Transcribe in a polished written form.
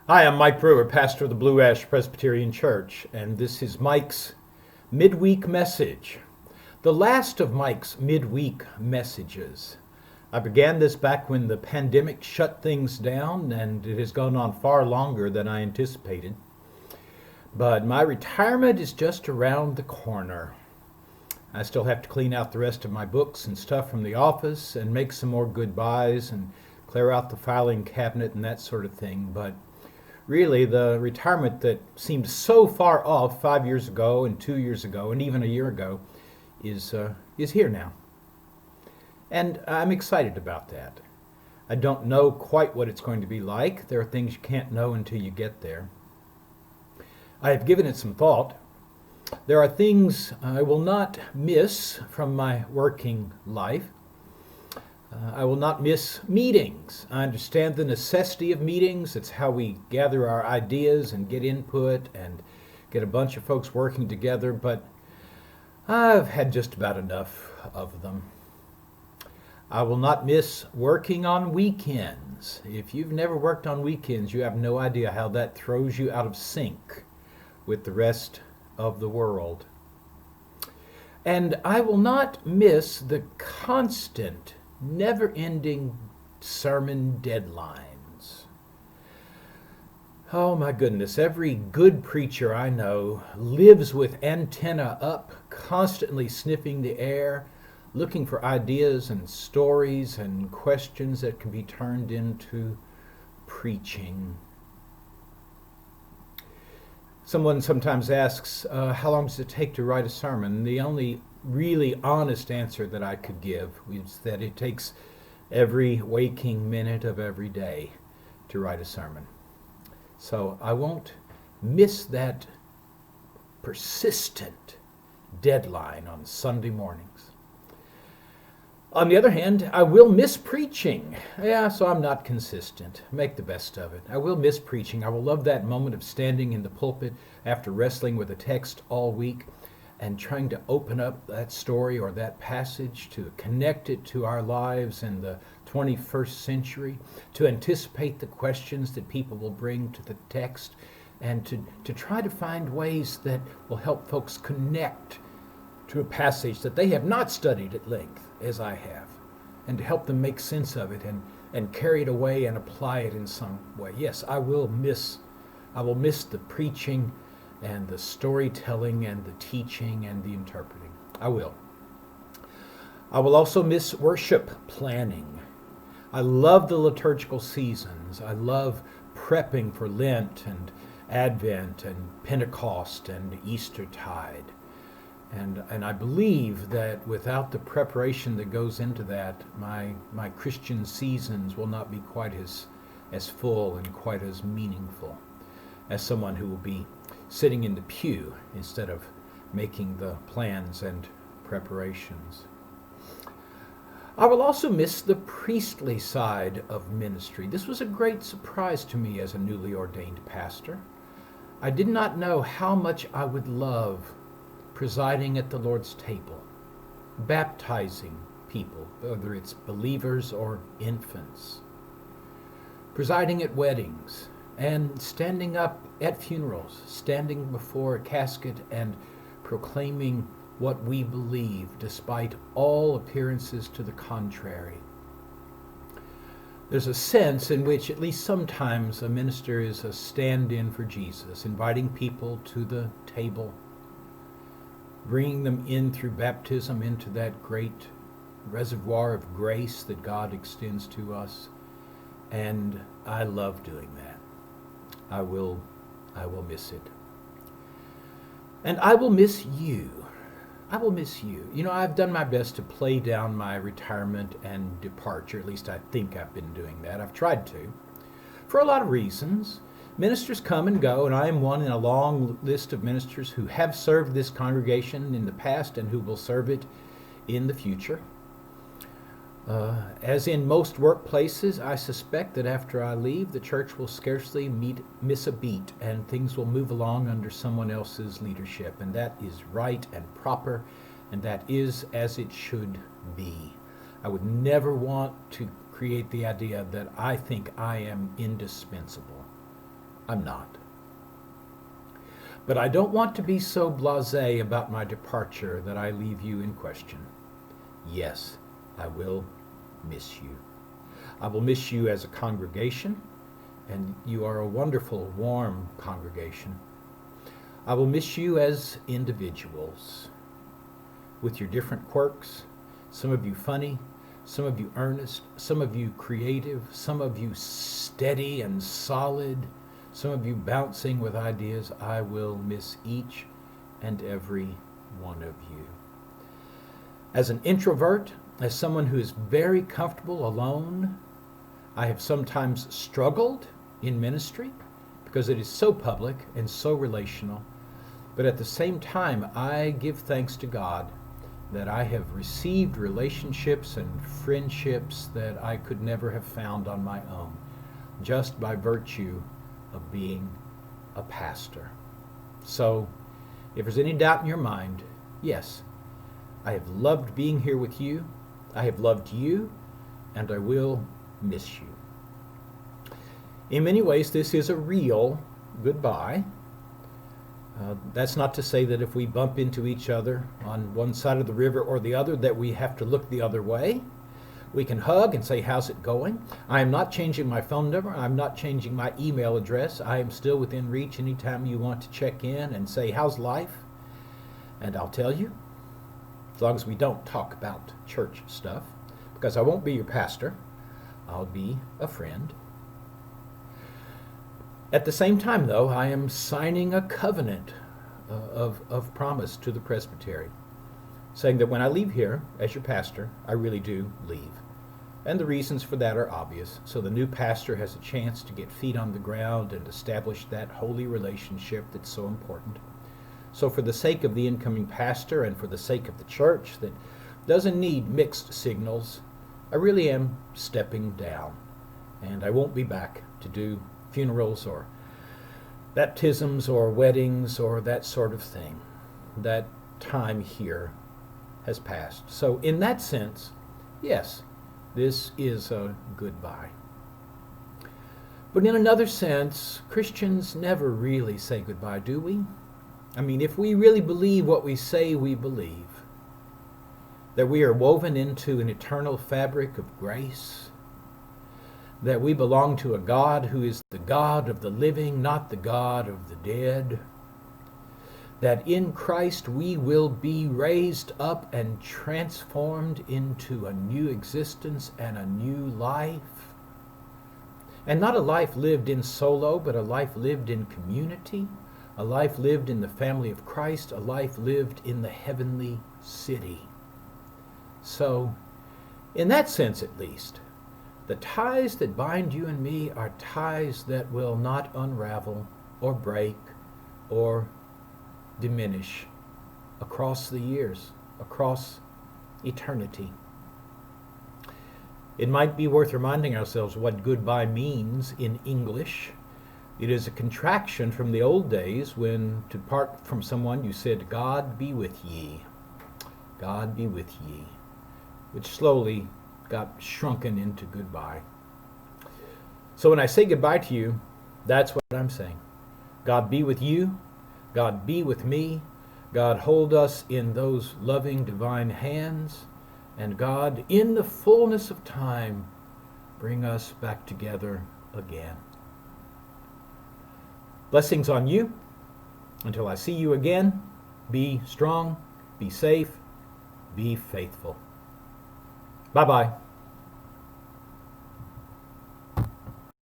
Hi, I'm Mike Brewer, pastor of the Blue Ash Presbyterian Church, and this is Mike's midweek message, the last of Mike's midweek messages. I began this back when the pandemic shut things down, and it has gone on far longer than I anticipated. But my retirement is just around the corner. I still have to clean out the rest of my books and stuff from the office and make some more goodbyes and clear out the filing cabinet and that sort of thing, but really, the retirement that seemed so far off 5 years ago and 2 years ago and even a year ago is here now. And I'm excited about that. I don't know quite what it's going to be like. There are things you can't know until you get there. I have given it some thought. There are things I will not miss from my working life. I will not miss meetings. I understand the necessity of meetings. It's how we gather our ideas and get input and get a bunch of folks working together, but I've had just about enough of them. I will not miss working on weekends. If you've never worked on weekends, you have no idea how that throws you out of sync with the rest of the world. And I will not miss the constant never-ending sermon deadlines. Oh my goodness, every good preacher I know lives with antenna up, constantly sniffing the air, looking for ideas and stories and questions that can be turned into preaching. Someone sometimes asks, how long does it take to write a sermon? The only really honest answer that I could give is that it takes every waking minute of every day to write a sermon. So I won't miss that persistent deadline on Sunday mornings. On the other hand, I will miss preaching. So I'm not consistent. Make the best of it. I will miss preaching. I will love that moment of standing in the pulpit after wrestling with a text all week and trying to open up that story or that passage to connect it to our lives in the 21st century, to anticipate the questions that people will bring to the text, and to try to find ways that will help folks connect to a passage that they have not studied at length, as I have, and to help them make sense of it and carry it away and apply it in some way. Yes, I will miss the preaching and the storytelling and the teaching and the interpreting. I will. I will also miss worship planning. I love the liturgical seasons. I love prepping for Lent and Advent and Pentecost and Eastertide. And I believe that without the preparation that goes into that, my Christian seasons will not be quite as full and quite as meaningful as someone who will be sitting in the pew instead of making the plans and preparations. I will also miss the priestly side of ministry. This was a great surprise to me as a newly ordained pastor. I did not know how much I would love presiding at the Lord's table, baptizing people, whether it's believers or infants, presiding at weddings, and standing up at funerals, standing before a casket and proclaiming what we believe despite all appearances to the contrary. There's a sense in which at least sometimes a minister is a stand-in for Jesus, inviting people to the table, bringing them in through baptism into that great reservoir of grace that God extends to us. And I love doing that. I will miss it. And I will miss you. I will miss you. You know, I've done my best to play down my retirement and departure. At least I think I've been doing that. I've tried to, for a lot of reasons. Ministers come and go, and I am one in a long list of ministers who have served this congregation in the past and who will serve it in the future. As in most workplaces, I suspect that after I leave, the church will scarcely miss a beat, and things will move along under someone else's leadership. And that is right and proper, and that is as it should be. I would never want to create the idea that I think I am indispensable. I'm not. But I don't want to be so blasé about my departure that I leave you in question. Yes, I will miss you. I will miss you as a congregation, and you are a wonderful, warm congregation. I will miss you as individuals, with your different quirks, some of you funny, some of you earnest, some of you creative, some of you steady and solid, some of you bouncing with ideas. I will miss each and every one of you. As an introvert, as someone who is very comfortable alone, I have sometimes struggled in ministry because it is so public and so relational. But at the same time, I give thanks to God that I have received relationships and friendships that I could never have found on my own, just by virtue of being a pastor. So, if there's any doubt in your mind, yes, I have loved being here with you, I have loved you, and I will miss you. In many ways, this is a real goodbye. That's not to say that if we bump into each other on one side of the river or the other that we have to look the other way. We can hug and say, how's it going? I am not changing my phone number. I'm not changing my email address. I am still within reach anytime you want to check in and say, how's life? And I'll tell you, as long as we don't talk about church stuff, because I won't be your pastor, I'll be a friend. At the same time, though, I am signing a covenant of promise to the Presbyterian, saying that when I leave here as your pastor, I really do leave. And the reasons for that are obvious. So the new pastor has a chance to get feet on the ground and establish that holy relationship that's so important. So for the sake of the incoming pastor and for the sake of the church that doesn't need mixed signals, I really am stepping down. And I won't be back to do funerals or baptisms or weddings or that sort of thing. That time here has passed. So in that sense, yes, this is a goodbye. But in another sense, Christians never really say goodbye, do we? I mean, if we really believe what we say we believe, that we are woven into an eternal fabric of grace, that we belong to a God who is the God of the living, not the God of the dead, that in Christ we will be raised up and transformed into a new existence and a new life. And not a life lived in solo, but a life lived in community, a life lived in the family of Christ, a life lived in the heavenly city. So, in that sense at least, the ties that bind you and me are ties that will not unravel or break or diminish across the years, across eternity. It might be worth reminding ourselves what goodbye means in English. It is a contraction from the old days when to part from someone you said, God be with ye. God be with ye. Which slowly got shrunken into goodbye. So when I say goodbye to you, that's what I'm saying. God be with you. God be with me. God hold us in those loving divine hands. And God, in the fullness of time, bring us back together again. Blessings on you. Until I see you again, be strong, be safe, be faithful. Bye-bye.